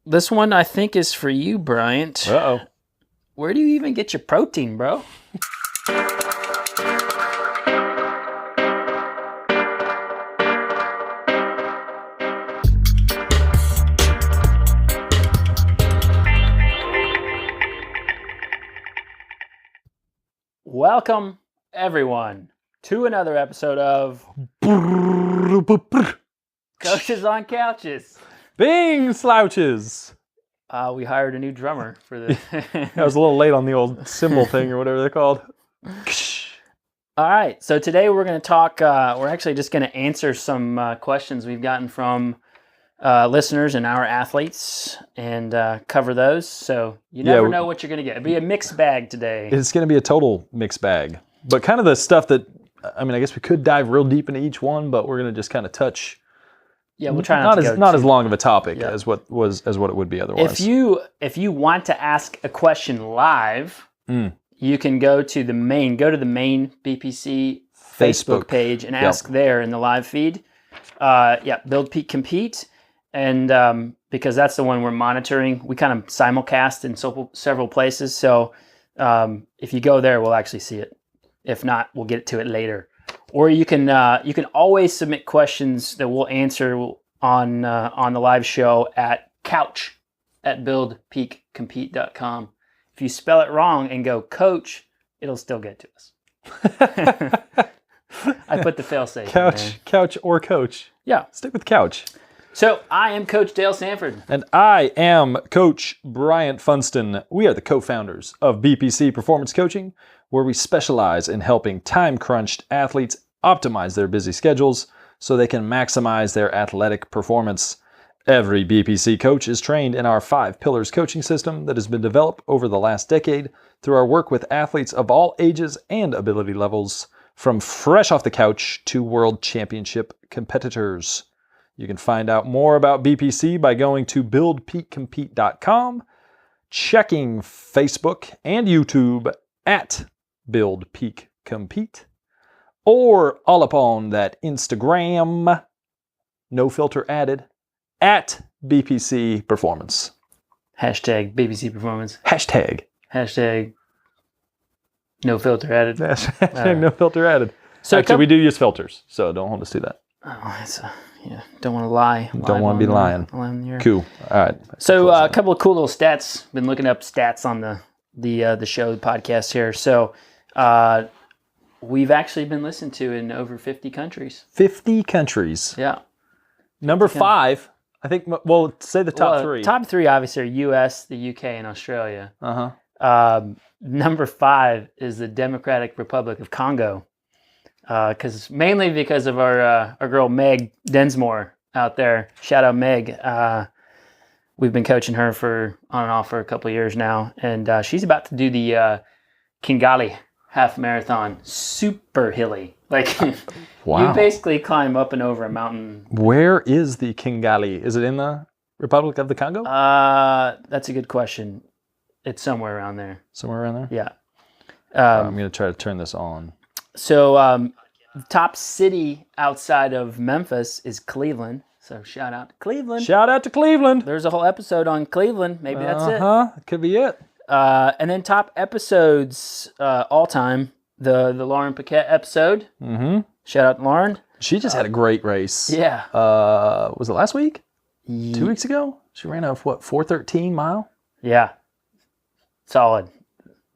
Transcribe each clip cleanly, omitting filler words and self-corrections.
this one I think is for you, Bryant. Uh-oh. Where do you even get your protein, bro? Welcome, everyone, to another episode of Coaches on Couches. Bing slouches. We hired a new drummer for the. I was a little late on the old cymbal thing or whatever they're called. All right, so today we're going to talk. We're actually just going to answer some questions we've gotten from listeners and our athletes, and cover those. So you never know what you're going to get. It'll be a mixed bag today. It's going to be a total mixed bag, but kind of the stuff that I guess we could dive real deep into each one, but we're going to just kind of touch. Yeah, we'll try not as long of a topic as what it would be otherwise. If you want to ask a question live, you can go to the main BPC Facebook page and ask there in the live feed. Build, Peak, Compete, and because that's the one we're monitoring, we kind of simulcast in several places. So if you go there, we'll actually see it. If not, we'll get to it later. Or you can always submit questions that we'll answer on the live show at couch@buildpeakcompete.com. If you spell it wrong and go coach, it'll still get to us. I put the fail-safe. Couch or coach. Yeah. Stick with couch. So I am Coach Dale Sanford. And I am Coach Bryant Funston. We are the co-founders of BPC Performance Coaching, where we specialize in helping time-crunched athletes optimize their busy schedules so they can maximize their athletic performance. Every BPC coach is trained in our 5 pillars coaching system that has been developed over the last decade through our work with athletes of all ages and ability levels, from fresh off the couch to world championship competitors. You can find out more about BPC by going to buildpeakcompete.com, checking Facebook and YouTube at Build Peak Compete, or all upon that Instagram, no filter added, at BPC Performance. Hashtag BPC Performance. Hashtag no filter added. Hashtag no filter added. So actually, we do use filters, so don't hold us to that. Oh, don't want to lie. Don't want to be lying. Cool. All right. So a couple of cool little stats. Been looking up stats on the show, the podcast here. So we've actually been listened to in over 50 countries. 50 countries. Yeah. Number 5, I think, well, say the top 3. Top 3 obviously are U.S., the U.K., and Australia. Uh-huh. Number 5 is the Democratic Republic of Congo. Mainly because of our girl Meg Densmore out there. Shout out Meg. We've been coaching her on and off for a couple of years now, and she's about to do the Kigali half marathon. Super hilly, wow. You basically climb up and over a mountain. Where is the Kigali? Is it in the Republic of the Congo? That's a good question. It's somewhere around there. Somewhere around there. Yeah. I'm going to try to turn this on. So the top city outside of Memphis is Cleveland. So shout out to Cleveland. Shout out to Cleveland. There's a whole episode on Cleveland. Maybe that's it. Could be it. And then top episodes all time. The Lauren Paquette episode. Mm-hmm. Shout out to Lauren. She just had a great race. Yeah. Was it last week? 2 weeks ago? She ran a 4:13 mile? Yeah. Solid.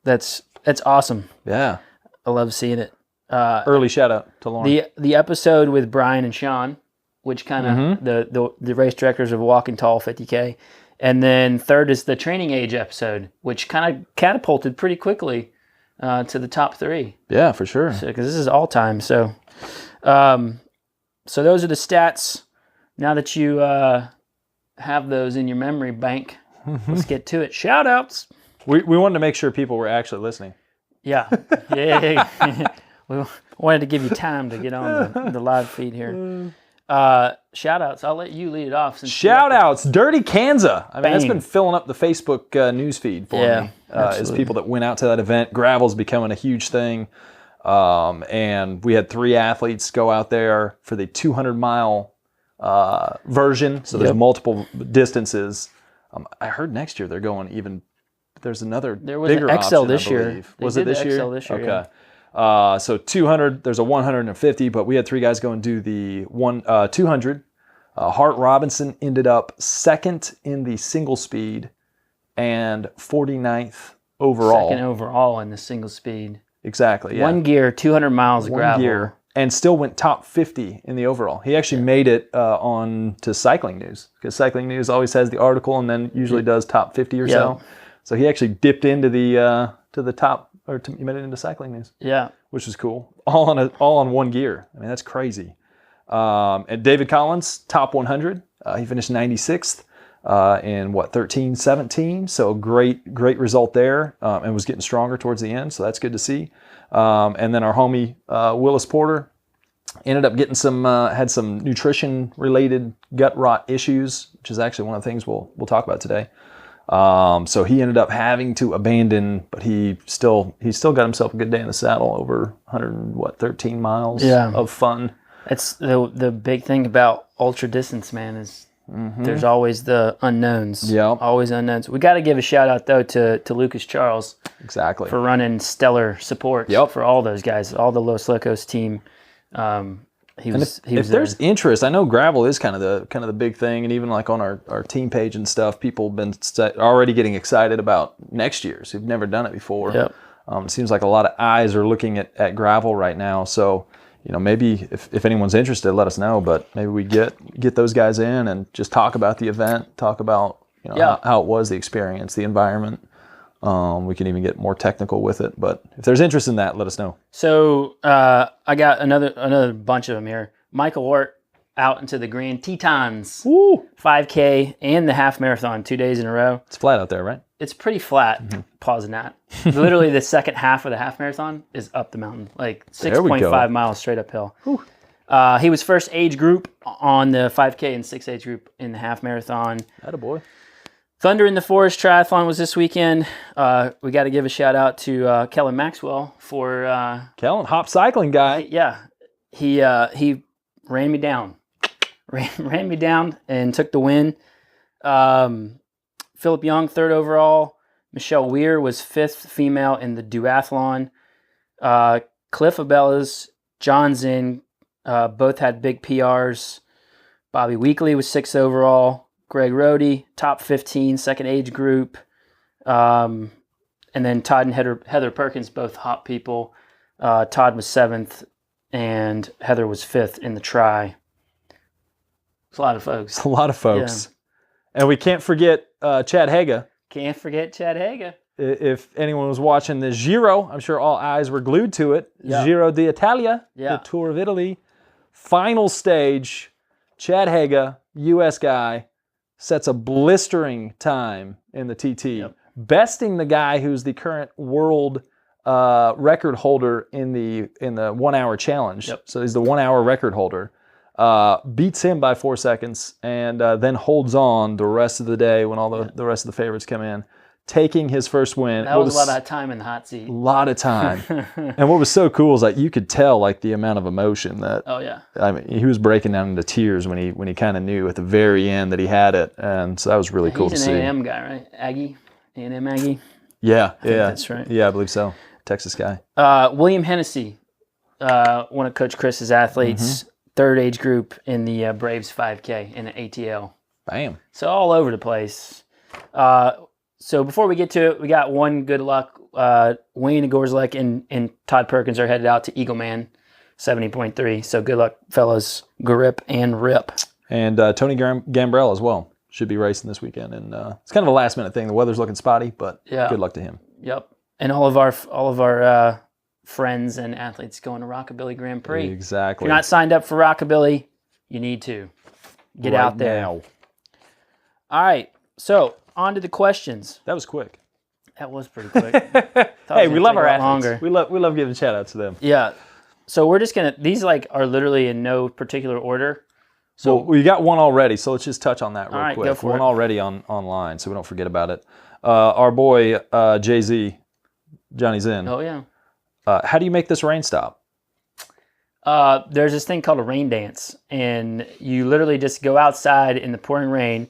That's awesome. Yeah. I love seeing it. Early shout out to Lauren. The episode with Brian and Sean, which kind of the race directors of Walking Tall 50K, and then third is the Training Age episode, which kind of catapulted pretty quickly to the top 3. Yeah, for sure. Because this is all time. So those are the stats. Now that you have those in your memory bank, let's get to it. Shout outs. We wanted to make sure people were actually listening. Yeah. We wanted to give you time to get on the live feed here. Shout outs. I'll let you lead it off. Shout outs. Dirty Kanza. That's been filling up the Facebook news feed for me. As people that went out to that event. Gravel's becoming a huge thing. And we had 3 athletes go out there for the 200-mile version. So there's multiple distances. I heard next year they're going even. There's another there was bigger an XL option, this I year. believe. Was it this year? XL this year. Okay. Yeah. So 200. There's a 150, but we had 3 guys go and do the 200. Hart Robinson ended up second in the single speed and 49th overall. Second overall in the single speed. Exactly. Yeah. One gear, 200 miles of gravel. Gear, and still went top 50 in the overall. He actually made it on to Cycling News, because Cycling News always has the article and then usually does top 50 or so. So he actually dipped into the top, he made it into Cycling News. Yeah, which is cool. All on one gear. I mean, that's crazy. And David Collins, top 100. He finished 96th in 13:17. So great result there, and was getting stronger towards the end. So that's good to see. And then our homie Willis Porter ended up getting had some nutrition related gut rot issues, which is actually one of the things we'll talk about today. So he ended up having to abandon, but he still got himself a good day in the saddle, over 13 miles of fun. That's the big thing about ultra distance, man, is there's always the unknowns. Yeah. Always unknowns. We got to give a shout out though to Lucas Charles. Exactly. For running stellar support for all those guys, all the Los Locos team. If there's interest, I know gravel is kind of the big thing, and even like on our team page and stuff, people have been already getting excited about next year's who've never done it before. Yep. It seems like a lot of eyes are looking at gravel right now. So, maybe if anyone's interested, let us know. But maybe we get those guys in and just talk about the event, talk about how it was, the experience, the environment. We can even get more technical with it, but if there's interest in that, let us know. So I got another bunch of them here. Michael Ort out into the Grand Tetons, 5K and the half marathon 2 days in a row. It's flat out there, right? It's pretty flat. Pause on that. Literally, the second half of the half marathon is up the mountain, like 6.5 miles straight uphill. He was first age group on the 5K and 6 age group in the half marathon. Attaboy. Thunder in the Forest Triathlon was this weekend. We got to give a shout out to Kellan Maxwell for Kellan, hop cycling guy. Yeah, he ran me down, ran me down and took the win. Phillip Young, 3rd overall. Michele Weir was 5th female in the duathlon. Cliff Abeles, John Zinn, both had big PRs. Bobby Weakley was 6th overall. Greg Rohde, top 15, second age group. And then Todd and Heather Perkins, both hop people. Todd was 7th, and Heather was 5th in the tri. It's a lot of folks. It's a lot of folks. Yeah. And we can't forget Chad Haga. Can't forget Chad Haga. If anyone was watching the Giro, I'm sure all eyes were glued to it. Yep. Giro d'Italia, the Tour of Italy. Final stage, Chad Haga, U.S. guy, sets a blistering time in the TT, besting the guy who's the current world record holder in the 1 hour challenge. Yep. So he's the 1 hour record holder. Beats him by 4 seconds, and then holds on the rest of the day when all the rest of the favorites come in, taking his first win. That was a lot of time in the hot seat. A lot of time. And what was so cool is that you could tell like the amount of emotion that. Oh yeah. I mean, he was breaking down into tears when he kind of knew at the very end that he had it, and so that was really cool to see. He's an A&M guy, right? Aggie, A&M Aggie. Yeah, I think that's right. Yeah, I believe so. Texas guy. William Hennessey, one of Coach Chris's athletes, 3rd age group in the Braves 5K in the ATL. Bam. So all over the place. So before we get to it, we got one good luck. Wayne Gorzlek and Todd Perkins are headed out to Eagleman, 70.3. So good luck, fellas. Grip and rip. And Tony Gambrell as well should be racing this weekend. And it's kind of a last minute thing. The weather's looking spotty, but good luck to him. Yep. And all of our friends and athletes going to Rockabilly Grand Prix. Exactly. If you're not signed up for Rockabilly, you need to get out there. Now. All right. So on to the questions. That was quick. That was pretty quick. Hey, we love our athletes. Longer. We love giving shout outs to them. Yeah. So we're just gonna, these are literally in no particular order. So we got one already, so let's just touch on that real quick. Go for one it. Already online, so we don't forget about it. Our boy Jay-Z, Johnny Zinn. Oh yeah. How do you make this rain stop? There's this thing called a rain dance, and you literally just go outside in the pouring rain,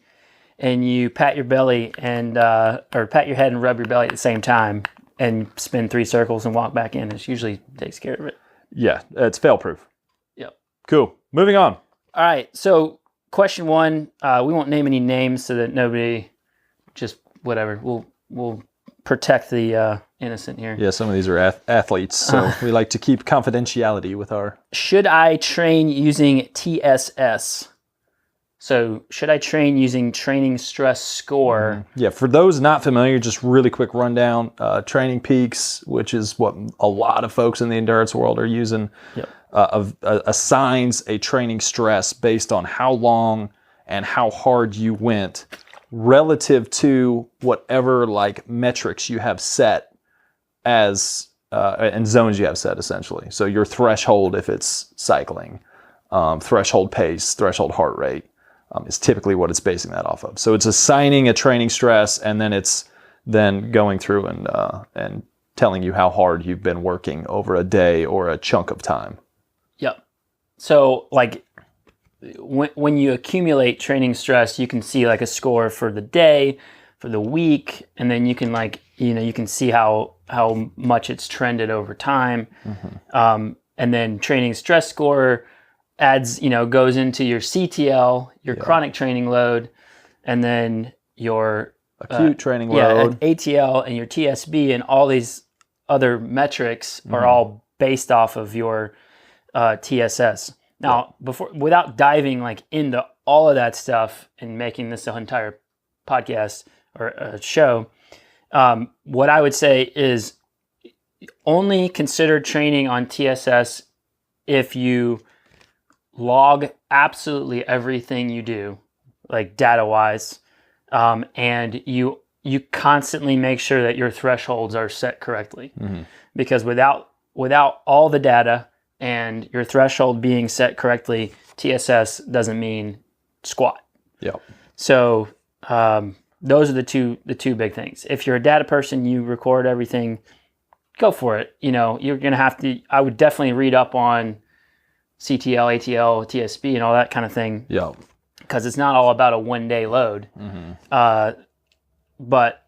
and you pat your belly and or pat your head and rub your belly at the same time and spin 3 circles and walk back in. It usually takes care of it. Yeah, it's fail-proof. Yep. Cool. Moving on. All right. So question 1, we won't name any names so that nobody just whatever. We'll protect the innocent here. Yeah, some of these are athletes, so we like to keep confidentiality with our... Should I train using TSS? So should I train using training stress score? Yeah, for those not familiar, just really quick rundown. Training Peaks, which is what a lot of folks in the endurance world are using, assigns a training stress based on how long and how hard you went relative to whatever like metrics you have set as and zones you have set essentially. So your threshold, if it's cycling, threshold pace, threshold heart rate, is typically what it's basing that off of. So it's assigning a training stress, and then it's then going through and telling you how hard you've been working over a day or a chunk of time. Yep. So like when you accumulate training stress, you can see like a score for the day, for the week, and then you can you can see how much it's trended over time. And then training stress score adds, goes into your CTL, your chronic training load, and then your acute training load, ATL, and your TSB, and all these other metrics are all based off of your TSS. Now, without diving like into all of that stuff and making this an entire podcast or a show, what I would say is only consider training on TSS if you log absolutely everything you do, like data-wise, and you constantly make sure that your thresholds are set correctly. Because without all the data and your threshold being set correctly, TSS doesn't mean squat. Yeah. So those are the two big things. If you're a data person, you record everything, go for it. You're gonna have to. I would definitely read up on CTL, ATL, TSB, and all that kind of thing. Yeah. Because it's not all about a 1-day load. But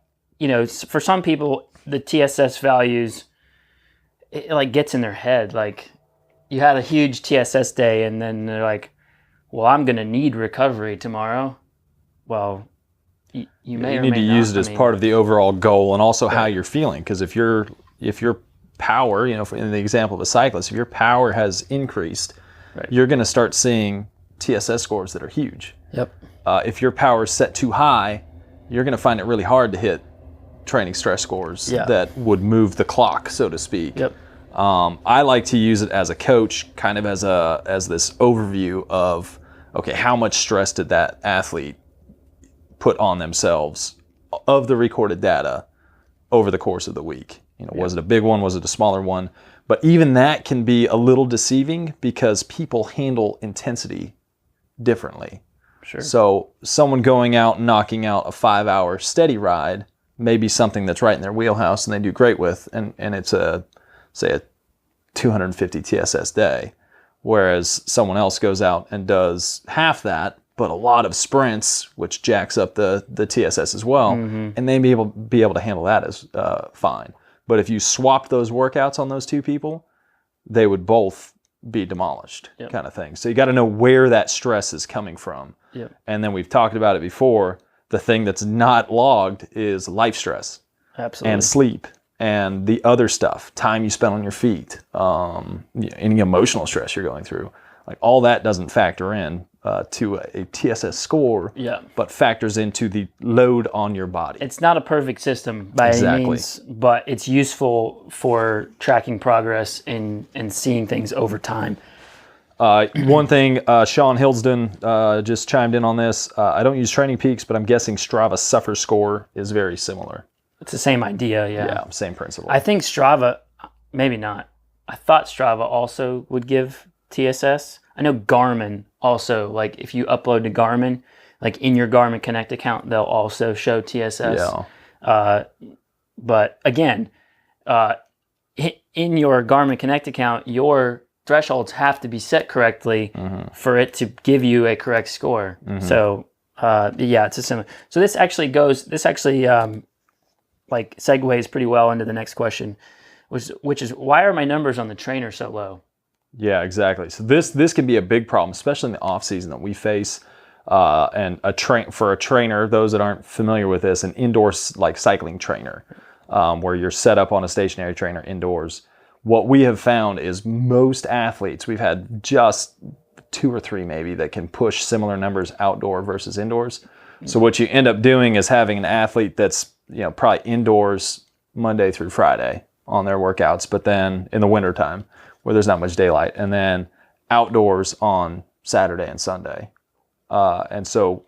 for some people, the TSS values, it like gets in their head. Like you had a huge TSS day, and then they're like, "Well, I'm gonna need recovery tomorrow." Well, you may or may need to use it as part of the overall goal, and also how you're feeling. Because if your power, in the example of a cyclist, if your power has increased, you're going to start seeing TSS scores that are huge. Yep. If your power is set too high, you're going to find it really hard to hit training stress scores that would move the clock, so to speak. Yep. I like to use it as a coach, kind of as this overview of, okay, how much stress did that athlete put on themselves of the recorded data over the course of the week? Was it a big one? Was it a smaller one? But even that can be a little deceiving because people handle intensity differently. Sure. So someone going out and knocking out a 5-hour steady ride may be something that's right in their wheelhouse and they do great with, and it's a 250 TSS day. Whereas someone else goes out and does half that, but a lot of sprints, which jacks up the TSS as well, and they may be able to handle that as fine. But if you swapped those workouts on those two people, they would both be demolished, kind of thing. So you got to know where that stress is coming from. And then we've talked about it before. The thing that's not logged is life stress. Absolutely. And sleep and the other stuff, time you spend on your feet, any emotional stress you're going through. Like all that doesn't factor in to a TSS score, but factors into the load on your body. It's not a perfect system by any means, but it's useful for tracking progress and seeing things over time. One thing, Sean Hilsden just chimed in on this. I don't use Training Peaks, but I'm guessing Strava Suffer Score is very similar. It's the same idea, Yeah, same principle. I think Strava, maybe not. I thought Strava also would give TSS. I know Garmin also, like if you upload to Garmin, like in your Garmin Connect account, they'll also show TSS. But again, in your Garmin Connect account, your thresholds have to be set correctly for it to give you a correct score. So Yeah, it's a similar. So this actually like segues pretty well into the next question, which is why are my numbers on the trainer so low? Yeah, exactly. So this can be a big problem, especially in the off season that we face. And for a trainer, those that aren't familiar with this, an indoor like cycling trainer, where you're set up on a stationary trainer indoors. What we have found is most athletes, we've had just 2 or 3 maybe that can push similar numbers outdoor versus indoors. So what you end up doing is having an athlete that's probably indoors Monday through Friday on their workouts, but then in the wintertime where there's not much daylight, and then outdoors on Saturday and Sunday. And so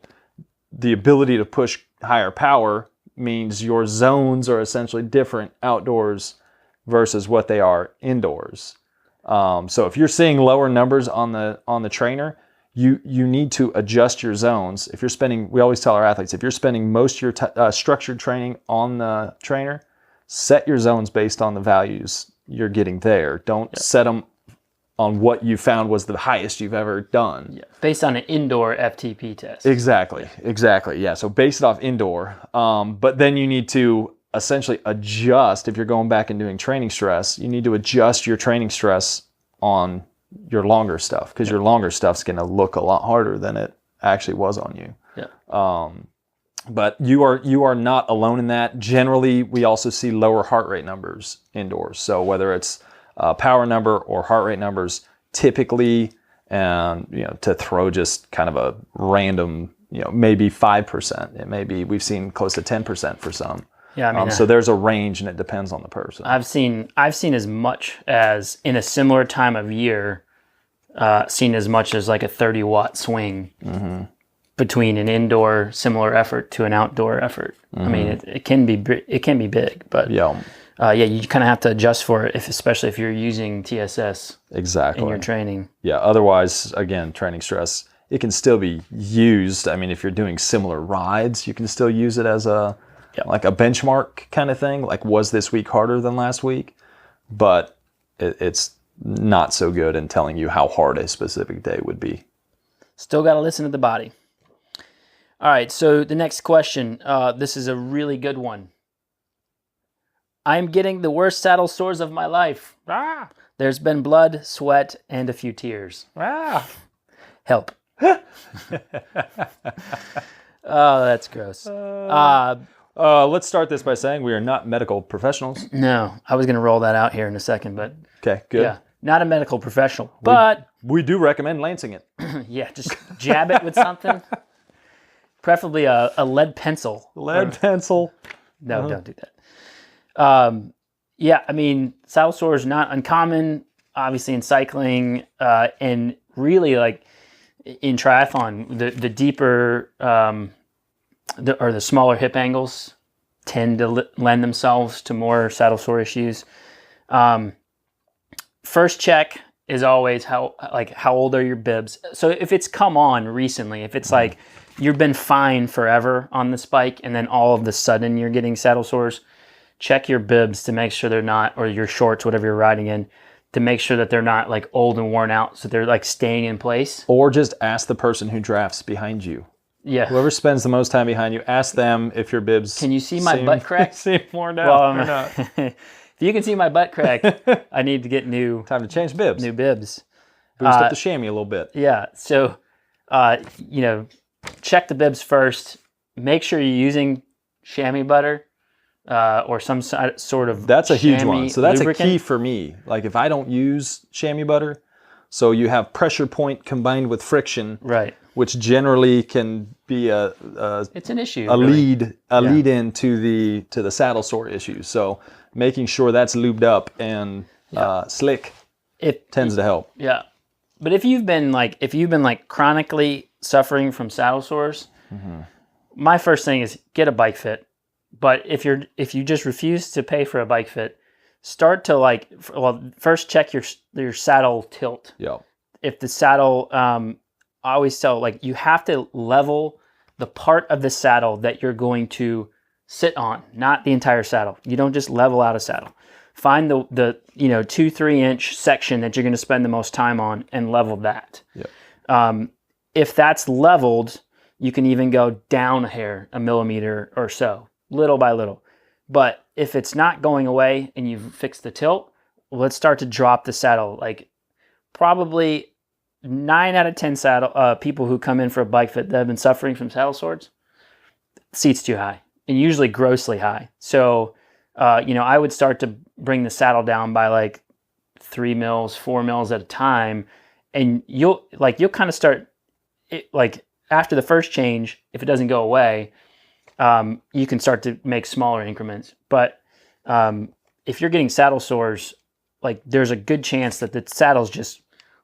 the ability to push higher power means your zones are essentially different outdoors versus what they are indoors. So if you're seeing lower numbers on the trainer, you need to adjust your zones. If you're spending, we always tell our athletes, if you're spending most of your structured training on the trainer, set your zones based on the values you're getting there. Don't set them on what you found was the highest you've ever done. Yeah. Based on an indoor FTP test. Exactly. Yeah. So base it off indoor. But then you need to essentially adjust. If you're going back and doing training stress, you need to adjust your training stress on your longer stuff, because your longer stuff's going to look a lot harder than it actually was on you. Yeah. But you are not alone in that. Generally, we also see lower heart rate numbers indoors. So whether it's power number or heart rate numbers, typically, and to throw just kind of a random, maybe 5%. It may be, we've seen close to 10% for some. Yeah, I mean, so there's a range, and it depends on the person. I've seen as much as in a similar time of year, seen as much as like a 30-watt swing. Mm-hmm. Between an indoor similar effort to an outdoor effort. Mm-hmm. I mean, it can be big, but you kind of have to adjust for it, especially if you're using TSS in your training. Yeah, otherwise, again, training stress, it can still be used. I mean, if you're doing similar rides, you can still use it as like a benchmark kind of thing, like was this week harder than last week? But it's not so good in telling you how hard a specific day would be. Still got to listen to the body. All right, so the next question, this is a really good one. I'm getting the worst saddle sores of my life. Ah! There's been blood, sweat, and a few tears. Ah! Help. Oh, that's gross. Let's start this by saying we are not medical professionals. No, I was going to roll that out here in a second, but... Okay, good. Yeah, not a medical professional, but... We do recommend lancing it. Yeah, just jab it with something. Preferably a lead pencil. Pencil. No, don't do that. Yeah, I mean, saddle sores not uncommon, obviously in cycling, and really like in triathlon, the deeper or the smaller hip angles tend to lend themselves to more saddle sore issues. First check is always how old are your bibs. So if it's come on recently, if it's like you've been fine forever on this bike and then all of a sudden you're getting saddle sores, check your bibs to make sure they're not, or your shorts, whatever you're riding in, to make sure that they're not like old and worn out, so they're like staying in place. Or just ask the person who drafts behind you. Yeah. Whoever spends the most time behind you, ask them if your bibs Can you see my butt crack? Seem worn out or not. If you can see my butt crack, I need to get time to change bibs. New bibs. Boost up the chamois a little bit. Yeah. So, check the bibs first. Make sure you're using chamois butter or some sort of That's a huge one. So that's lubricant. A key for me. Like if I don't use chamois butter, so you have pressure point combined with friction, right? Which generally can be it's an issue. Lead in to the saddle sore issue. So making sure that's lubed up and slick tends to help. Yeah. But if you've been chronically suffering from saddle sores, my first thing is get a bike fit. But if you just refuse to pay for a bike fit, start to first check your saddle tilt. Yeah. If the saddle, I always tell you have to level the part of the saddle that you're going to sit on, not the entire saddle. You don't just level out a saddle. Find the 2-3 inch section that you're going to spend the most time on and level that. Yeah. If that's leveled, You can even go down a hair, a millimeter or so, little by little. But if it's not going away and you've fixed the tilt, let's start to drop the saddle. Like probably 9 out of 10 people who come in for a bike fit that have been suffering from saddle sores, seat's too high, and usually grossly high. So, I would start to bring the saddle down by like 3 mils, 4 mils at a time, and you'll kind of start it, like after the first change. If it doesn't go away, you can start to make smaller increments. But if you're getting saddle sores, like there's a good chance that the saddle's just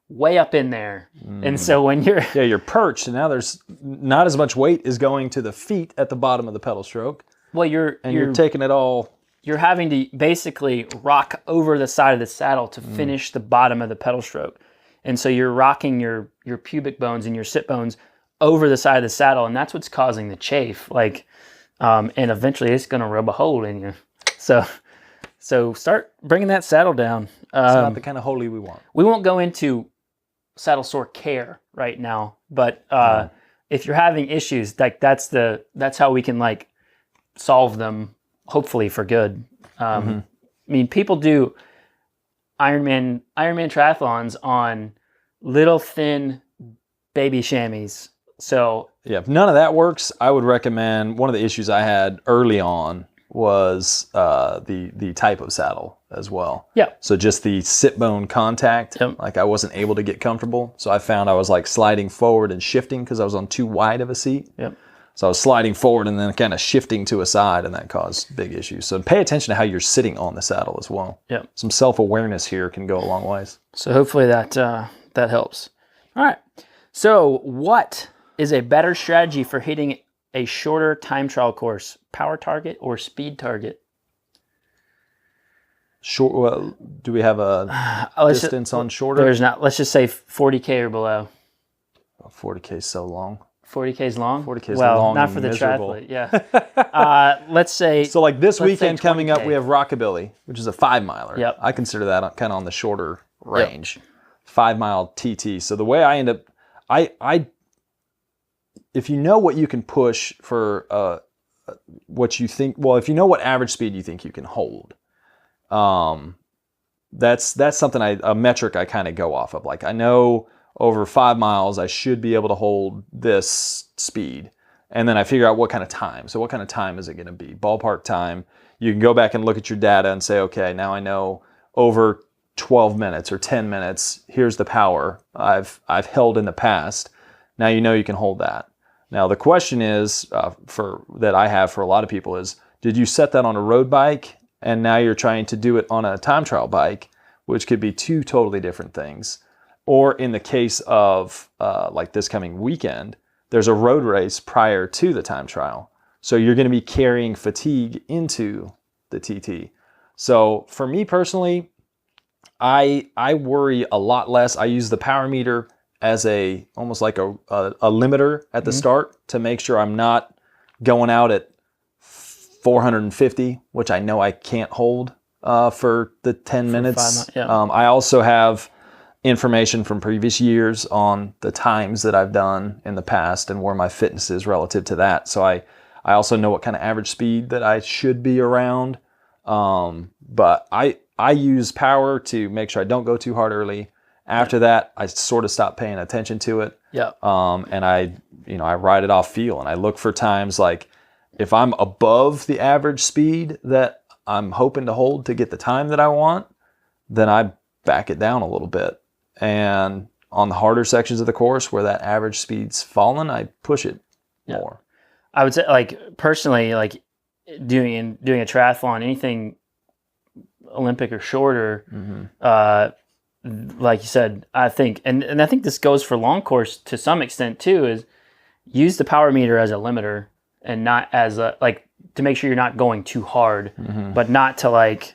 way up in there. And so when you're perched, and now there's not as much weight is going to the feet at the bottom of the pedal stroke. Well, you're taking it all. You're having to basically rock over the side of the saddle to finish the bottom of the pedal stroke. And so you're rocking your pubic bones and your sit bones over the side of the saddle, and that's what's causing the chafe. Like, and eventually it's going to rub a hole in you. So start bringing that saddle down. It's not the kind of holy we want. We won't go into saddle sore care right now, but if you're having issues, like that's how we can like solve them, hopefully for good. I mean, people do Ironman triathlons on little thin baby chamois. So yeah, if none of that works, I would recommend, one of the issues I had early on was the type of saddle as well. Yeah. So just the sit bone contact, like I wasn't able to get comfortable. So I found I was like sliding forward and shifting because I was on too wide of a seat. Yep. So I was sliding forward and then kind of shifting to a side, and that caused big issues. So pay attention to how you're sitting on the saddle as well. Yep. Some self-awareness here can go a long ways. So hopefully that helps. All right. So what is a better strategy for hitting a shorter time trial course? Power target or speed target? Short. Well, do we have a distance on shorter? There's not. Let's just say 40K or below. 40K is so long. 40K is long? 40K is long. Well, not for the miserable. triathlete, yeah. Let's say... So like this weekend coming up, we have Rockabilly, which is a 5-miler. Yep. I consider that kind of on the shorter range. 5-mile TT. So the way I end up... if you know what you can push for what you think... Well, if you know what average speed you think you can hold, that's something a metric I kind of go off of. Like I know... over 5 miles, I should be able to hold this speed. And then I figure out what kind of time. So what kind of time is it going to be? Ballpark time. You can go back and look at your data and say, okay, now I know over 12 minutes or 10 minutes, here's the power I've held in the past. Now you know you can hold that. Now the question is, that I have for a lot of people is, did you set that on a road bike and now you're trying to do it on a time trial bike, which could be two totally different things. Or in the case of like this coming weekend, there's a road race prior to the time trial. So you're going to be carrying fatigue into the TT. So for me personally, I worry a lot less. I use the power meter as almost like a limiter at the start to make sure I'm not going out at 450, which I know I can't hold for the 10 minutes. I also have information from previous years on the times that I've done in the past and where my fitness is relative to that. So I also know what kind of average speed that I should be around. But I use power to make sure I don't go too hard early. After that, I sort of stop paying attention to it. Yeah. And I ride it off feel, and I look for times like if I'm above the average speed that I'm hoping to hold to get the time that I want, then I back it down a little bit. And on the harder sections of the course where that average speed's fallen, I push it more. I would say, like, personally, like doing a triathlon, anything Olympic or shorter, like you said, I think, and I think this goes for long course to some extent too, is use the power meter as a limiter and not as to make sure you're not going too hard, but not to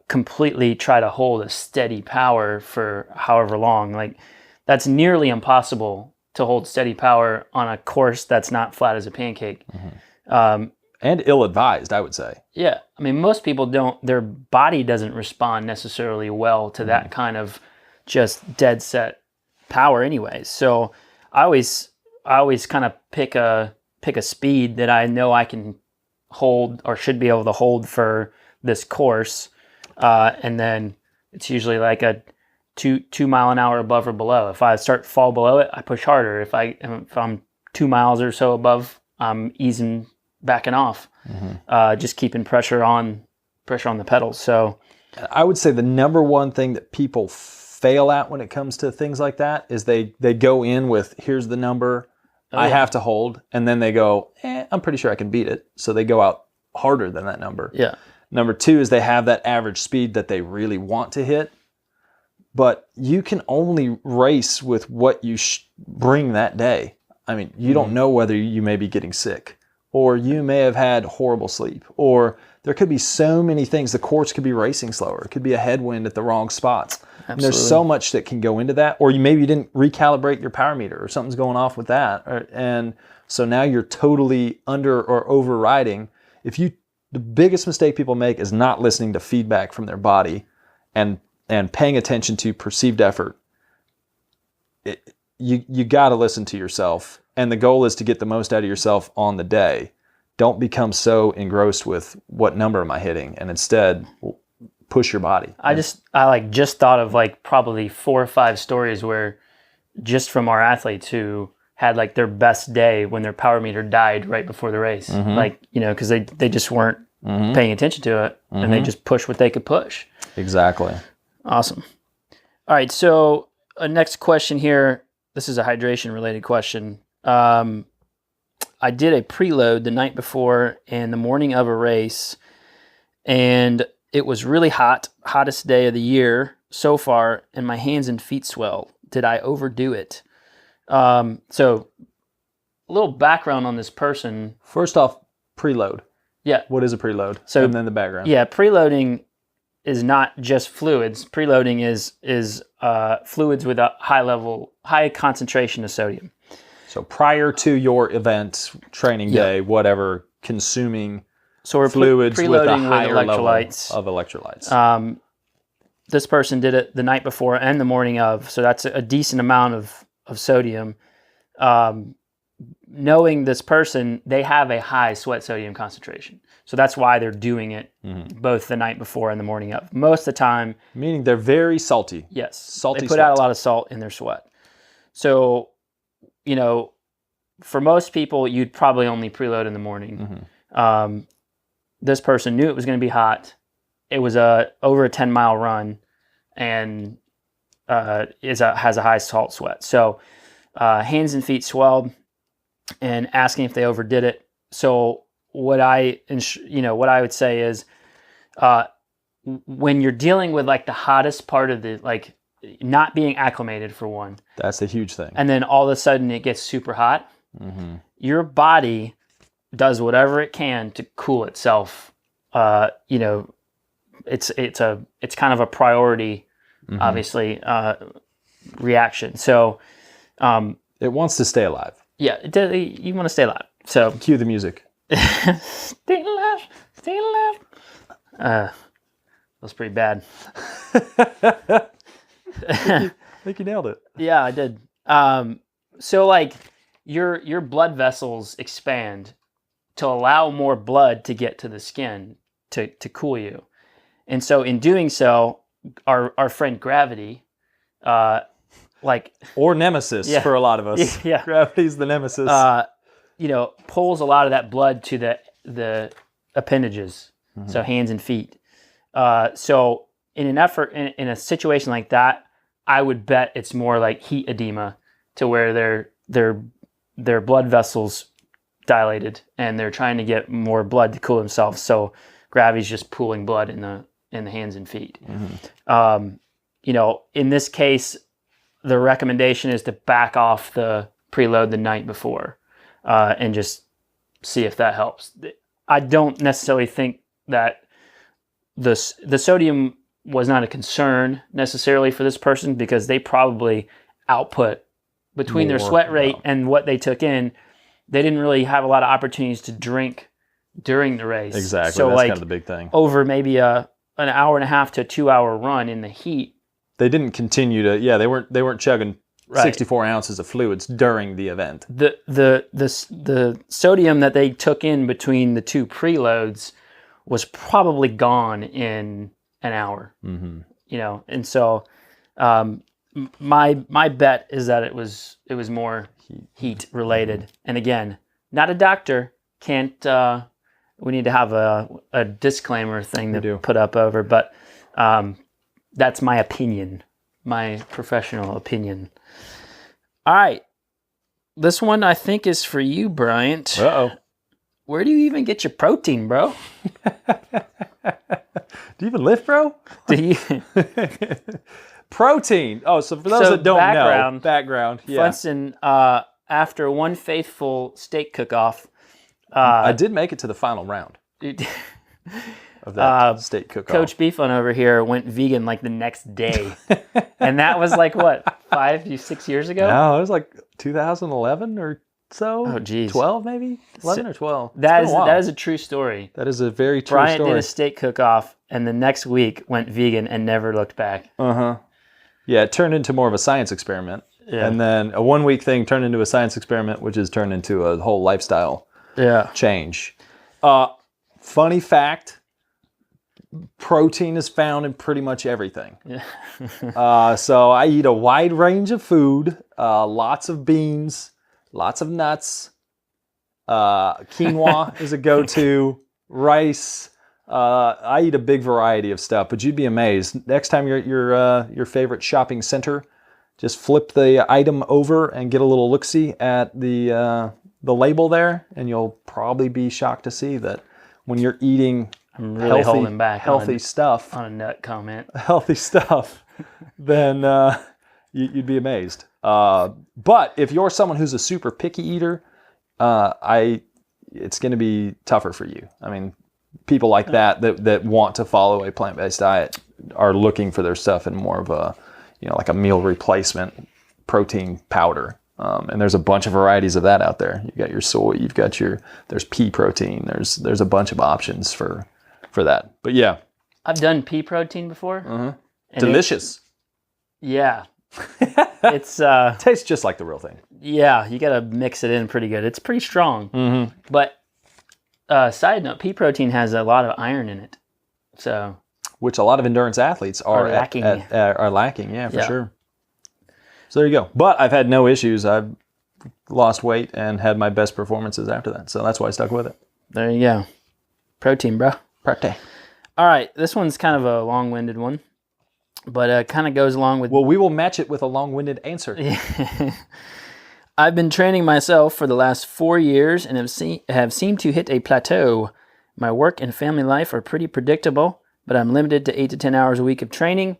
completely try to hold a steady power for however long. Like that's nearly impossible to hold steady power on a course that's not flat as a pancake. And ill-advised, I would say. Yeah. I mean, most people their body doesn't respond necessarily well to that kind of just dead set power anyways. So I always I always kind of pick a speed that I know I can hold or should be able to hold for this course, and then it's usually like a 2 mile an hour above or below. If I fall below it, I push harder. If I'm 2 miles or so above, I'm backing off, just keeping pressure on the pedals. So I would say the number one thing that people fail at when it comes to things like that is they go in with, here's the number I have to hold, and then they go, I'm pretty sure I can beat it. So they go out harder than that number. Yeah. Number two is they have that average speed that they really want to hit, but you can only race with what you bring that day. I mean, you don't know whether you may be getting sick, or you may have had horrible sleep, or there could be so many things. The course could be racing slower. It could be a headwind at the wrong spots. And there's so much that can go into that. Or maybe you didn't recalibrate your power meter, or something's going off with that. And so now you're totally under or overriding. The biggest mistake people make is not listening to feedback from their body and paying attention to perceived effort. You got to listen to yourself. And the goal is to get the most out of yourself on the day. Don't become so engrossed with what number am I hitting, and instead push your body. I just thought of like probably 4 or 5 stories where just from our athletes who had like their best day when their power meter died right before the race. Like, because they just weren't paying attention to it, and they just pushed what they could push. Exactly. Awesome. All right, so next question here. This is a hydration related question. I did a preload the night before and the morning of a race, and it was really hot, hottest day of the year so far, and my hands and feet swell. Did I overdo it? So a little background on this person. First off, preload. Yeah. What is a preload? So, and then the background. Yeah, preloading is not just fluids. Preloading is fluids with a high concentration of sodium. So prior to your event, training day, whatever, consuming fluids with a higher level of electrolytes. This person did it the night before and the morning of, so that's a decent amount of sodium. Knowing this person, they have a high sweat sodium concentration. So that's why they're doing it both the night before and the morning of. Most of the time. Meaning they're very salty. Yes. Salty They put out a lot of salt in their sweat. So, for most people, you'd probably only preload in the morning. This person knew it was going to be hot. It was over a 10-mile run, and has a high salt sweat. So hands and feet swelled, and asking if they overdid it. So what I would say is, when you're dealing with like the hottest part of the, like, not being acclimated for one. That's a huge thing. And then all of a sudden it gets super hot. Your body does whatever it can to cool itself. It's kind of a priority, obviously, reaction. So it wants to stay alive. Yeah, you want to stay alive. So cue the music. Stay alive, stay alive. That was pretty bad. I think you nailed it. Yeah, I did. So like your blood vessels expand to allow more blood to get to the skin to cool you. And so in doing so, our friend gravity, or nemesis for a lot of us. Yeah. Gravity's the nemesis. Pulls a lot of that blood to the appendages, so hands and feet. So in a situation like that, I would bet it's more like heat edema, to where their blood vessels dilated and they're trying to get more blood to cool themselves. So gravity's just pooling blood in the hands and feet. In this case, the recommendation is to back off the preload the night before, and just see if that helps. I don't necessarily think that the sodium was not a concern necessarily for this person, because they probably output between their sweat rate and what they took in. They didn't really have a lot of opportunities to drink during the race. Exactly. So that's like kind of the big thing. Over maybe an hour and a half to 2 hour run in the heat. They didn't continue to, they weren't chugging 64 ounces of fluids during the event. The sodium that they took in between the two preloads was probably gone in an hour. You know, and so my bet is that it was more heat related. And again, not a doctor, can't. We need to have a disclaimer thing to put up over, but that's my opinion, my professional opinion. All right. This one I think is for you, Bryant. Uh-oh. Where do you even get your protein, bro? Do you even lift, bro? Do you? Protein. Oh, so for those that don't know, background. Yeah. Funston, after one faithful steak cook-off, I did make it to the final round of that steak cook-off. Coach Beefon over here went vegan like the next day. And that was like, what, 5 to 6 years ago? No, it was like 2011 or so. Oh, geez. 12 maybe? 11 or 12. That is a true story. That is a very true Bryant story. did a steak cook-off and the next week went vegan and never looked back. Uh-huh. Yeah, it turned into more of a science experiment. Yeah. And then a 1 week thing turned into a science experiment, which has turned into a whole lifestyle change. Funny fact, protein is found in pretty much everything. Yeah. So I eat a wide range of food, lots of beans, lots of nuts. Quinoa is a go-to. Rice. I eat a big variety of stuff, but you'd be amazed. Next time you're at your favorite shopping center, just flip the item over and get a little look-see at the label there, and you'll probably be shocked to see that when you're eating I'm really holding back healthy stuff on a nut comment. Healthy stuff, then you'd be amazed. But if you're someone who's a super picky eater, it's going to be tougher for you. I mean, people like that want to follow a plant-based diet are looking for their stuff in more of a, like a meal replacement protein powder. And there's a bunch of varieties of that out there. You've got your soy, there's pea protein, there's a bunch of options for that. But yeah. I've done pea protein before. Uh-huh. Delicious. It's tastes just like the real thing. Yeah, you got to mix it in pretty good. It's pretty strong. Mm-hmm. But side note, pea protein has a lot of iron in it. So which a lot of endurance athletes are lacking. Are lacking, for sure. So there you go. But I've had no issues. I've lost weight and had my best performances after that. So that's why I stuck with it. There you go. Protein, bro. Protein. All right. This one's kind of a long-winded one, but it kind of goes along with... Well, we will match it with a long-winded answer. I've been training myself for the last 4 years and have seemed to hit a plateau. My work and family life are pretty predictable, but I'm limited to 8 to 10 hours a week of training.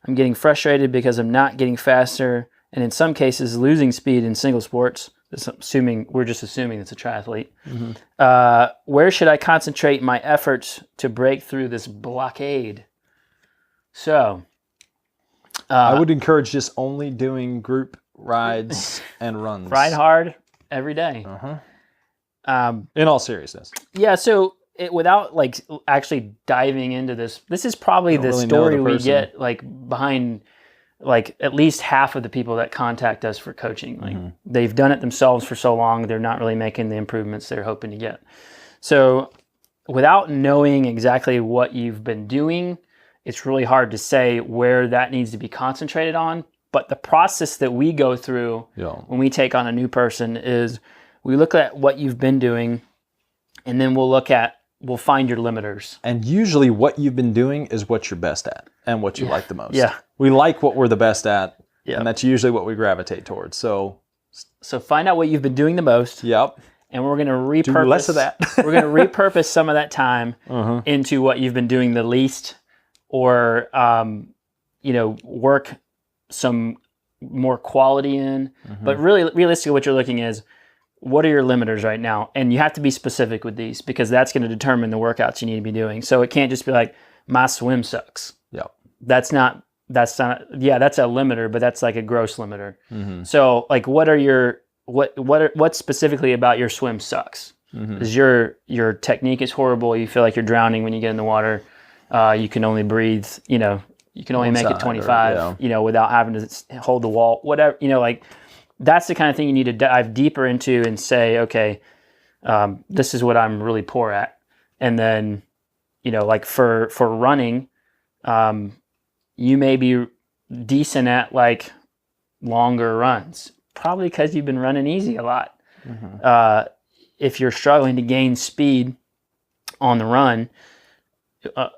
I'm getting frustrated because I'm not getting faster and in some cases losing speed in single sports. We're just assuming it's a triathlete. Mm-hmm. Where should I concentrate my efforts to break through this blockade? So, I would encourage just only doing group rides and runs. Ride hard every day. Uh-huh. In all seriousness. Yeah. So without like actually diving into this is probably the story we get like behind like at least half of the people that contact us for coaching. Like they've done it themselves for so long, they're not really making the improvements they're hoping to get. So without knowing exactly what you've been doing, it's really hard to say where that needs to be concentrated on. But the process that we go through when we take on a new person is we look at what you've been doing, and then we'll find your limiters. And usually what you've been doing is what you're best at and what you like the most. Yeah. We like what we're the best at, and that's usually what we gravitate towards. So find out what you've been doing the most. Yep. And we're going to repurpose... Do less of that. We're going to repurpose some of that time into what you've been doing the least, or, work some more quality in. But really, realistically, what you're looking is, what are your limiters right now? And you have to be specific with these because that's going to determine the workouts you need to be doing. So it can't just be like, my swim sucks. Yep. That's a limiter, but that's like a gross limiter. So like, what specifically about your swim sucks? Is your technique is horrible. You feel like you're drowning when you get in the water. You can only breathe, you can only make it 25, without having to hold the wall, whatever, like that's the kind of thing you need to dive deeper into and say, okay, this is what I'm really poor at. And then, like for running, you may be decent at like longer runs, probably because you've been running easy a lot. Mm-hmm. If you're struggling to gain speed on the run,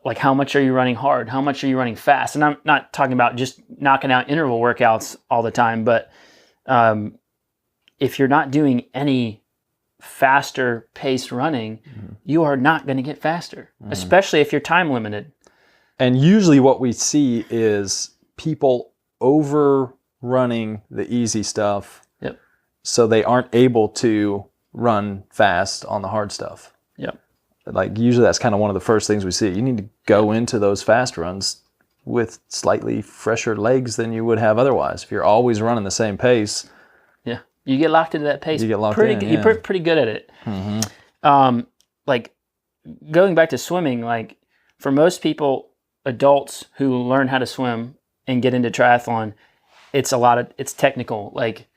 like how much are you running hard? How much are you running fast? And I'm not talking about just knocking out interval workouts all the time, but if you're not doing any faster paced running, you are not going to get faster, especially if you're time limited. And usually what we see is people overrunning the easy stuff. Yep. So they aren't able to run fast on the hard stuff. Yep. Like usually that's kind of one of the first things we see. You need to go into those fast runs with slightly fresher legs than you would have otherwise. If you're always running the same pace. Yeah. You get locked into that pace. You get locked in. You're pretty good at it. Mm-hmm. Like going back to swimming, like for most people, adults who learn how to swim and get into triathlon, it's technical. Like,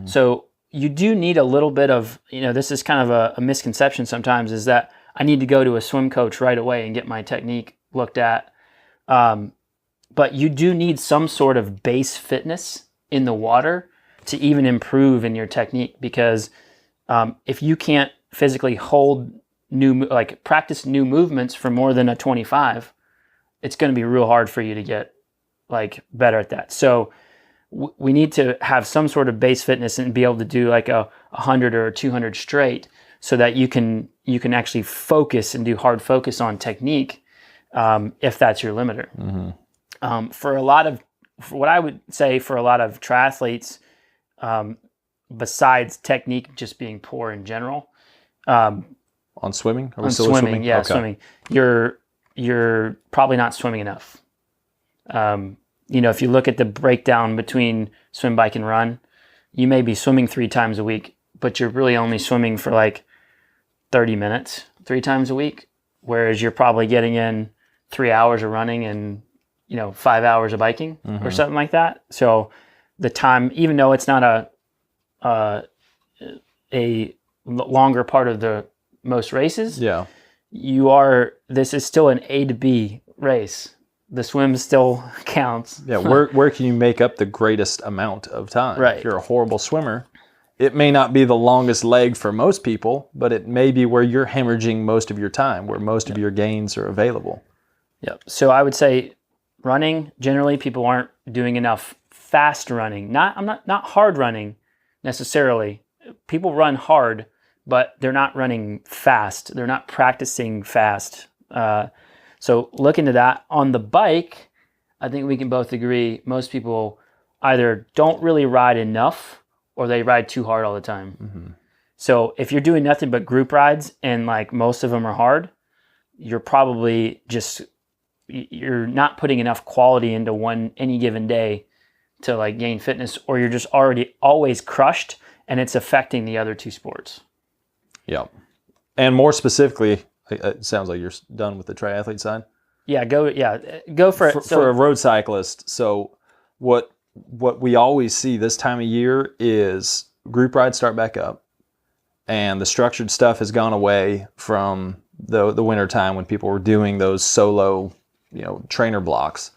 so you do need a little bit of, this is kind of a misconception sometimes, is that I need to go to a swim coach right away and get my technique looked at. But you do need some sort of base fitness in the water to even improve in your technique, because if you can't physically practice new movements for more than a 25, it's going to be real hard for you to get like better at that. So we need to have some sort of base fitness and be able to do like a 100 or a 200 straight, so that you can actually focus and do hard focus on technique, if that's your limiter. Mm-hmm. For what I would say for a lot of triathletes, besides technique just being poor in general, on swimming? Are we still swimming? Yeah, okay. Swimming. You're probably not swimming enough. If you look at the breakdown between swim, bike, and run, you may be swimming 3 times a week, but you're really only swimming for like 30 minutes 3 times a week, whereas you're probably getting in 3 hours of running and 5 hours of biking or something like that. So the time, even though it's not a longer part of the most races, this is still an A to B race. The swim still counts. Yeah, where can you make up the greatest amount of time? Right. If you're a horrible swimmer, it may not be the longest leg for most people, but it may be where you're hemorrhaging most of your time, where most of your gains are available. Yep. So I would say running, generally people aren't doing enough fast running. Not hard running necessarily. People run hard, but they're not running fast. They're not practicing fast. So look into that. On the bike, I think we can both agree most people either don't really ride enough or they ride too hard all the time. Mm-hmm. So if you're doing nothing but group rides and like most of them are hard, you're probably you're not putting enough quality into any given day to like gain fitness, or you're just always crushed and it's affecting the other 2 sports. Yeah. And more specifically, it sounds like you're done with the triathlete side. Yeah, go for it. For a road cyclist, so what we always see this time of year is group rides start back up, and the structured stuff has gone away from the winter time when people were doing those solo, trainer blocks.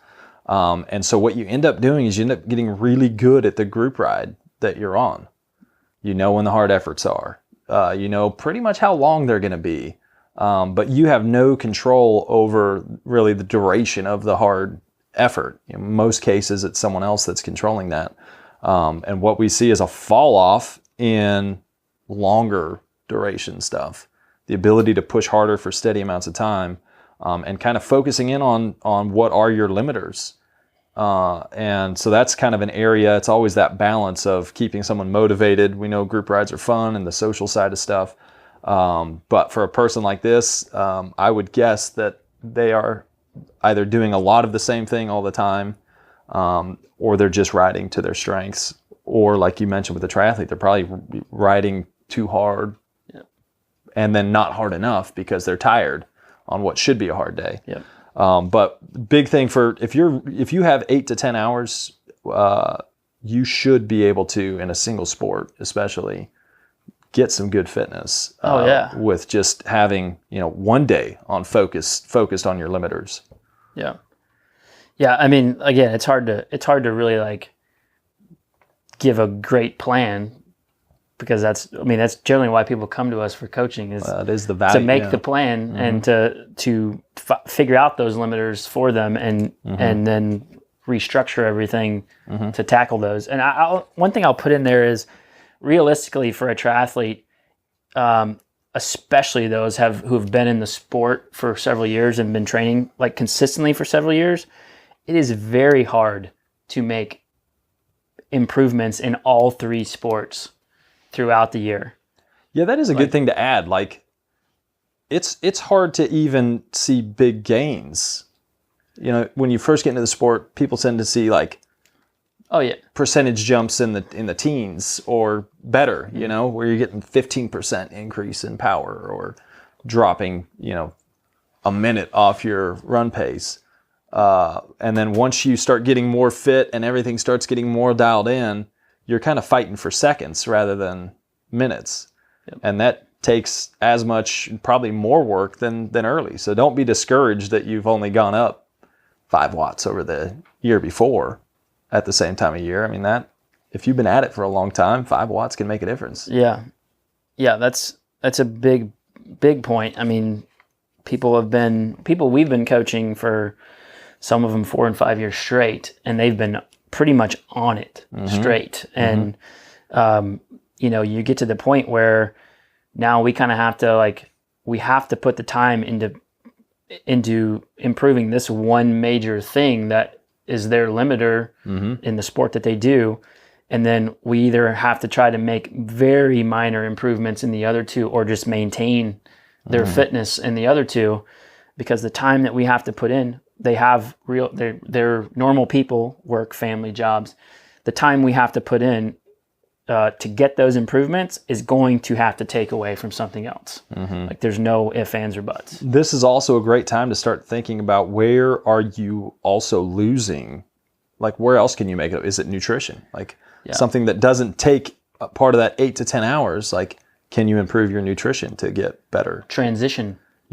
And so what you end up doing is you end up getting really good at the group ride that you're on. When the hard efforts are. Pretty much how long they're going to be. But you have no control over really the duration of the hard effort. In most cases, it's someone else that's controlling that. And what we see is a fall off in longer duration stuff. The ability to push harder for steady amounts of time, and kind of focusing in on what are your limiters. And so that's kind of an area, it's always that balance of keeping someone motivated. We know group rides are fun and the social side of stuff. But for a person like this, I would guess that they are either doing a lot of the same thing all the time, or they're just riding to their strengths. Or like you mentioned with the triathlete, they're probably riding too hard and then not hard enough because they're tired on what should be a hard day. Yep. But big thing for if you have 8 to 10 hours, you should be able to, in a single sport especially, get some good fitness. With just having, one day on focused on your limiters. Yeah. Yeah. I mean, again, it's hard to really like give a great plan, because that's generally why people come to us for coaching, is it is the value, to make the plan and to figure out those limiters for them and then restructure everything to tackle those. And one thing I'll put in there is, realistically, for a triathlete, especially those who have been in the sport for several years and been training like consistently for several years, it is very hard to make improvements in all 3 sports throughout the year. Yeah, that is a good thing to add. Like, it's hard to even see big gains. When you first get into the sport, people tend to see like, percentage jumps in the teens or better, where you're getting 15% increase in power, or dropping, a minute off your run pace. And then once you start getting more fit and everything starts getting more dialed in, you're kind of fighting for seconds rather than minutes. Yep. And that takes as much, probably more work than early. So don't be discouraged that you've only gone up 5 watts over the year before at the same time of year. I mean, that if you've been at it for a long time, 5 watts can make a difference. Yeah. Yeah, that's a big point. I mean, people we've been coaching for, some of them 4 and 5 years straight, and they've been pretty much on it straight. And, you get to the point where now we kind of have to put the time into improving this one major thing that is their limiter in the sport that they do. And then we either have to try to make very minor improvements in the other 2, or just maintain their fitness in the other 2, because the time that we have to put in, they're normal people, work, family, jobs. The time we have to put in to get those improvements is going to have to take away from something else. Like, there's no ifs, ands, or buts. This is also a great time to start thinking about, where are you also losing? Like, where else can you make it? Is it nutrition? Like, something that doesn't take a part of that 8 to 10 hours. Like, can you improve your nutrition to get better?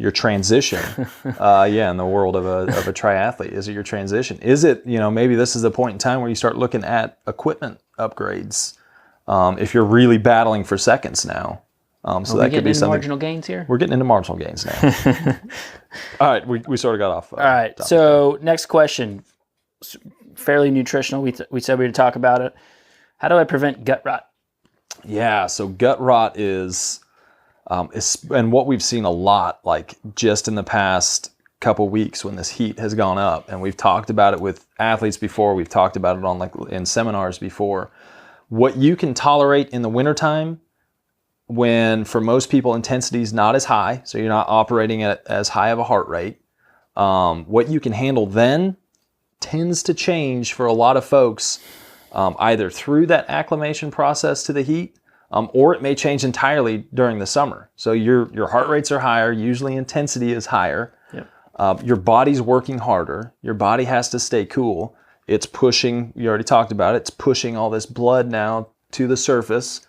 Your transition, in the world of a triathlete. Is it your transition? Is it, maybe this is the point in time where you start looking at equipment upgrades, if you're really battling for seconds now. So that could be something. Marginal gains here? We're getting into marginal gains now. All right, we sort of got off. All right, so next question, fairly nutritional. We said we'd talk about it. How do I prevent gut rot? Yeah, so gut rot is and what we've seen a lot, like just in the past couple weeks when this heat has gone up, and we've talked about it with athletes before, we've talked about it on in seminars before, what you can tolerate in the wintertime, when for most people intensity is not as high, so you're not operating at as high of a heart rate, what you can handle then tends to change for a lot of folks, either through that acclimation process to the heat, or it may change entirely during the summer. So your heart rates are higher, usually intensity is higher. Yep. Your body's working harder. Your body has to stay cool. It's pushing, you already talked about it, it's pushing all this blood now to the surface.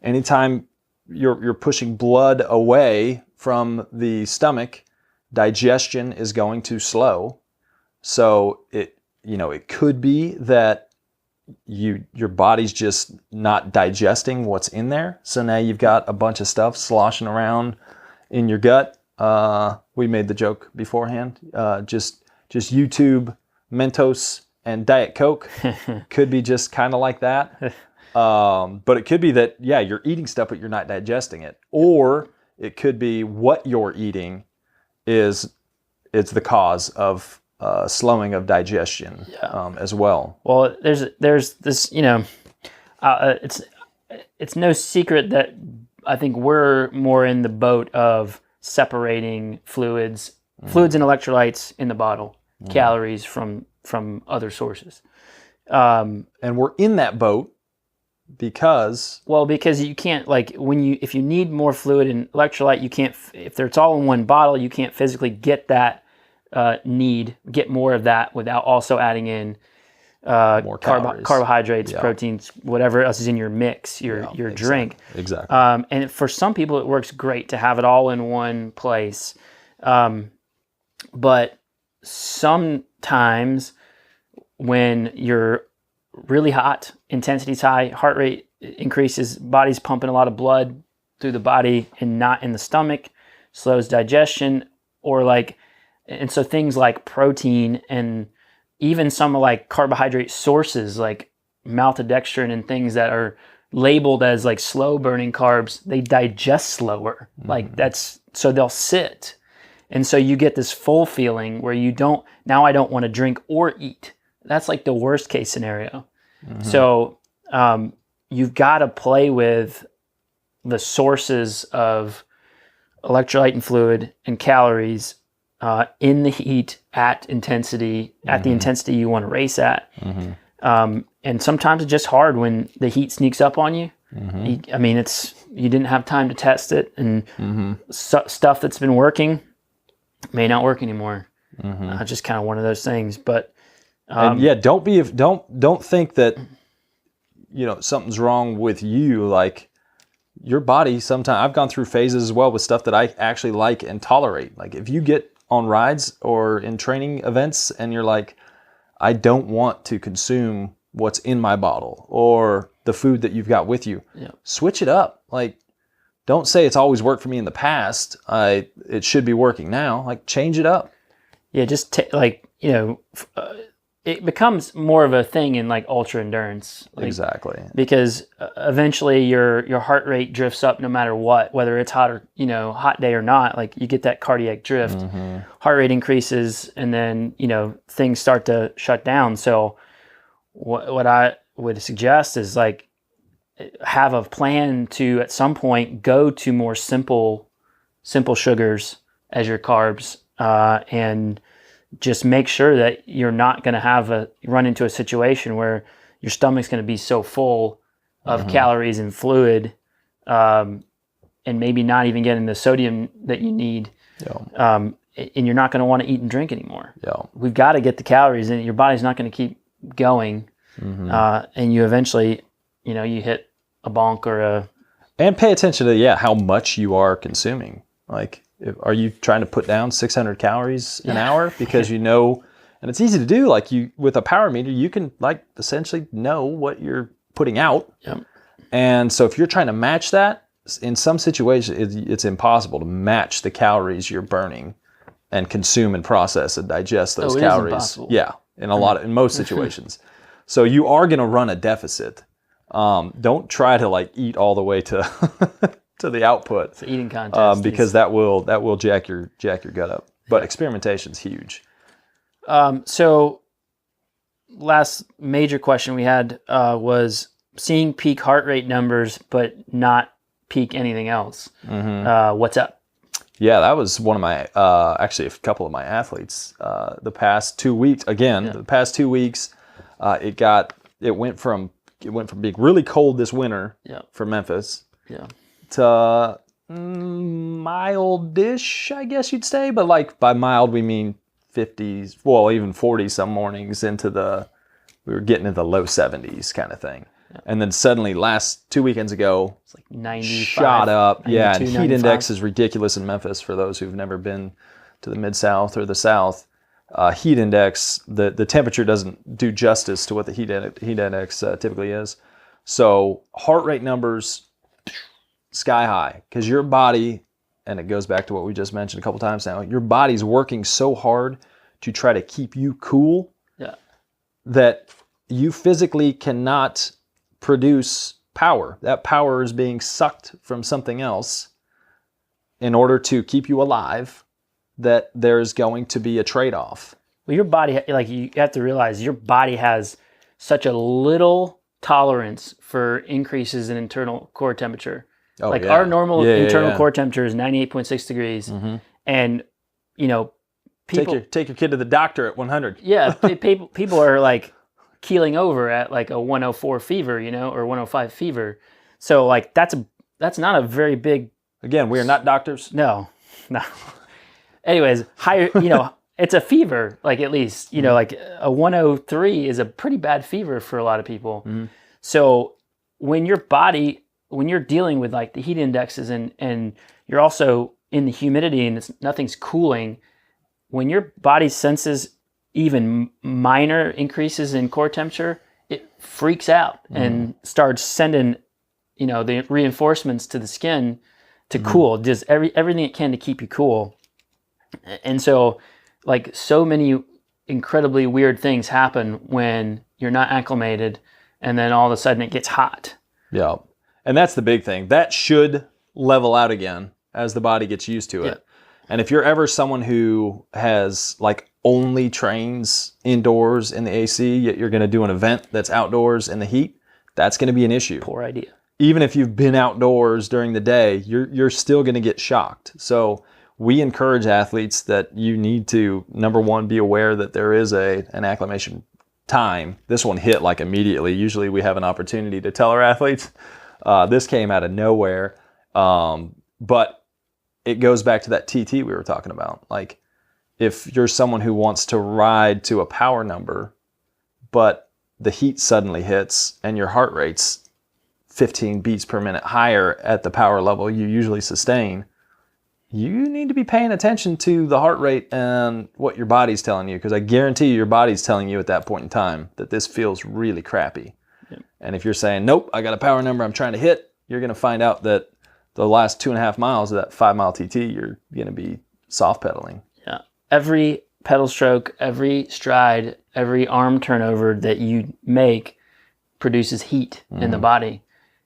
Anytime you're pushing blood away from the stomach, digestion is going to slow. So it could be that your body's just not digesting what's in there. So now you've got a bunch of stuff sloshing around in your gut. We made the joke beforehand. Just YouTube Mentos and Diet Coke could be just kind of like that. But it could be that, you're eating stuff, but you're not digesting it. Or it could be what you're eating it's the cause of slowing of digestion as well. Well, there's this, it's no secret that I think we're more in the boat of separating fluids and electrolytes in the bottle, calories from other sources. And we're in that boat because you can't, if you need more fluid and electrolyte, you can't, if it's all in one bottle, you can't physically get that get more of that without also adding in more carbohydrates, proteins, whatever else is in your mix, your drink. Exactly. And for some people, it works great to have it all in one place. But sometimes when you're really hot, intensity's high, heart rate increases, body's pumping a lot of blood through the body and not in the stomach, slows digestion, and so things like protein and even some like carbohydrate sources like maltodextrin and things that are labeled as like slow burning carbs, they digest slower. So they'll sit. And so you get this full feeling where I don't want to drink or eat. That's like the worst case scenario. So you've got to play with the sources of electrolyte and fluid and calories in the heat at the intensity you want to race at. And sometimes it's just hard when the heat sneaks up on you. You didn't have time to test it, and stuff that's been working may not work anymore. Just kind of one of those things. But don't think that something's wrong with you. Like your body, sometimes I've gone through phases as well with stuff that I actually like and tolerate. Like if you get on rides or in training events and you're like, I don't want to consume what's in my bottle or the food that you've got with you, switch it up. Like, don't say it's always worked for me in the past. It should be working now. Like, change it up. Yeah, just it becomes more of a thing in like ultra endurance. Exactly. Because eventually your heart rate drifts up no matter what, whether it's hot or hot day or not. Like you get that cardiac drift, heart rate increases, and then things start to shut down. So what I would suggest is like have a plan to at some point go to more simple sugars as your carbs, and just make sure that you're not going to run into a situation where your stomach's going to be so full of calories and fluid, and maybe not even getting the sodium that you need. And you're not going to want to eat and drink anymore. We've got to get the calories in. Your body's not going to keep going. And you eventually, you hit a bonk or and pay attention to, how much you are consuming. Like, are you trying to put down 600 calories an hour? Because and it's easy to do, like with a power meter, you can like essentially know what you're putting out. And so if you're trying to match that, in some situations, it's impossible to match the calories you're burning and consume and process and digest those calories. In most situations. So you are going to run a deficit. Don't try to like eat all the way to to the output. It's an eating contest. Because that will jack your gut up. But experimentation's huge. So last major question we had was seeing peak heart rate numbers but not peak anything else. What's up? Yeah, that was one of my actually a couple of my athletes the past 2 weeks. The past 2 weeks, it went from being really cold this winter for Memphis to mild-ish, I guess you'd say. But like by mild, we mean 50s, well, even 40 some mornings we were getting into the low 70s kind of thing. And then suddenly last 2 weekends ago, it's like 95, shot up. 92, and heat 95. index is ridiculous in Memphis for those who've never been to the Mid-South or the South. Heat index, the temperature doesn't do justice to what the heat index typically is. So heart rate numbers, sky high, because your body, and it goes back to what we just mentioned a couple times now, your body's working so hard to try to keep you cool that you physically cannot produce power. That power is being sucked from something else in order to keep you alive, that there's going to be a trade-off. Well, your body, like you have to realize your body has such a little tolerance for increases in internal core temperature. Our normal internal core temperature is 98.6 degrees. And, people... Take your kid to the doctor at 100. People are like keeling over at like a 104 fever, or 105 fever. So like that's not a very big... Again, we are not doctors. No. Anyways, higher, it's a fever, like at least, you know, like a 103 is a pretty bad fever for a lot of people. Mm-hmm. So when your body, when you're dealing with like the heat indexes and you're also in the humidity and nothing's cooling, when your body senses even minor increases in core temperature, it freaks out and starts sending, you know, the reinforcements to the skin to cool, does everything it can to keep you cool. And so like so many incredibly weird things happen when you're not acclimated and then all of a sudden it gets hot. Yeah. And that's the big thing. That should level out again as the body gets used to it. Yeah. And if you're ever someone who has like only trains indoors in the AC, yet you're going to do an event that's outdoors in the heat, that's going to be an issue. Poor idea. Even if you've been outdoors during the day, you're still going to get shocked. So we encourage athletes that you need to, number one, be aware that there is an acclimation time. This one hit like immediately. Usually we have an opportunity to tell our athletes. This came out of nowhere. But it goes back to that TT we were talking about. Like, if you're someone who wants to ride to a power number, but the heat suddenly hits and your heart rate's 15 beats per minute higher at the power level you usually sustain, you need to be paying attention to the heart rate and what your body's telling you, because I guarantee you your body's telling you at that point in time that this feels really crappy. Yep. And if you're saying, nope, I got a power number I'm trying to hit, you're going to find out that the last 2.5 miles of that 5 mile TT, you're going to be soft pedaling. Yeah. Every pedal stroke, every stride, every arm turnover that you make produces heat in the body.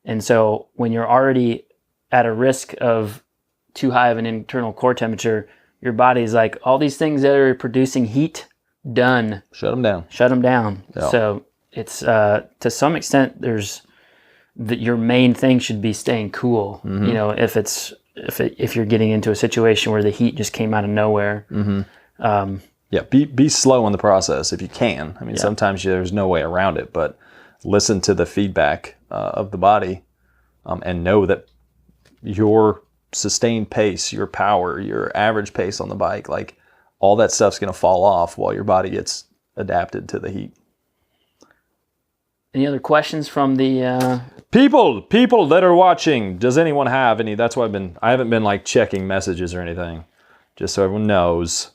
And so when you're already at a risk of too high of an internal core temperature, your body's like, all these things that are producing heat, done. Shut them down. Shut them down. Yep. So it's, to some extent, there's, your main thing should be staying cool. You know, if you're getting into a situation where the heat just came out of nowhere. Yeah, be slow in the process if you can. I mean, sometimes there's no way around it, but listen to the feedback of the body, and know that your sustained pace, your power, your average pace on the bike, like all that stuff's going to fall off while your body gets adapted to the heat. Any other questions from the people that are watching? Does anyone have any? That's why I haven't been like checking messages or anything, just so everyone knows.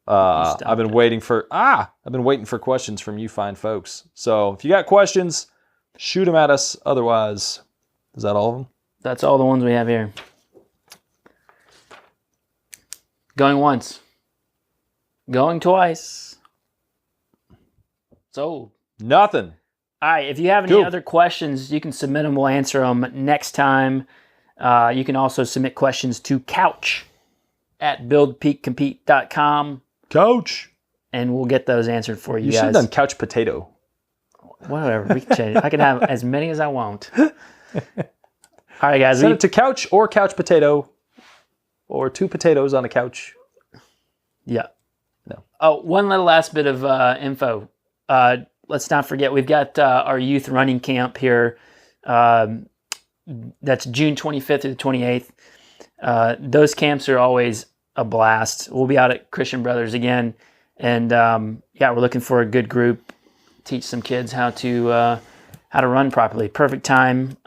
I've been waiting for questions from you fine folks. So if you got questions, shoot them at us. Otherwise, is that all of them? That's all the ones we have here. Going once. Going twice. So nothing. All right. If you have any other questions, you can submit them. We'll answer them next time. You can also submit questions to couch@buildpeakcompete.com. Couch. And we'll get those answered for you guys. You should have done couch potato. Whatever. We can change it. I can have as many as I want. All right, guys. Send it to couch or couch potato, or 2 potatoes on a couch. Yeah. No. Oh, one little last bit of info. Let's not forget, we've got our youth running camp here. That's June 25th through the 28th. Those camps are always a blast. We'll be out at Christian Brothers again. And we're looking for a good group. Teach some kids how to run properly. Perfect time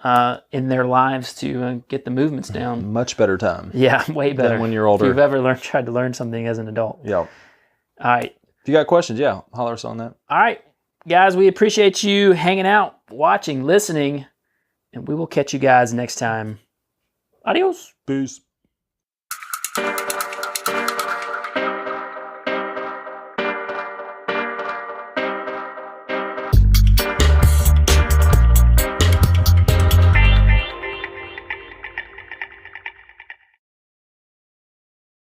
in their lives to get the movements down. Much better time. Yeah, way better. Than when you're older. If you've ever tried to learn something as an adult. Yeah. All right. If you got questions, holler us on that. All right. Guys, we appreciate you hanging out, watching, listening, and we will catch you guys next time. Adios. Peace.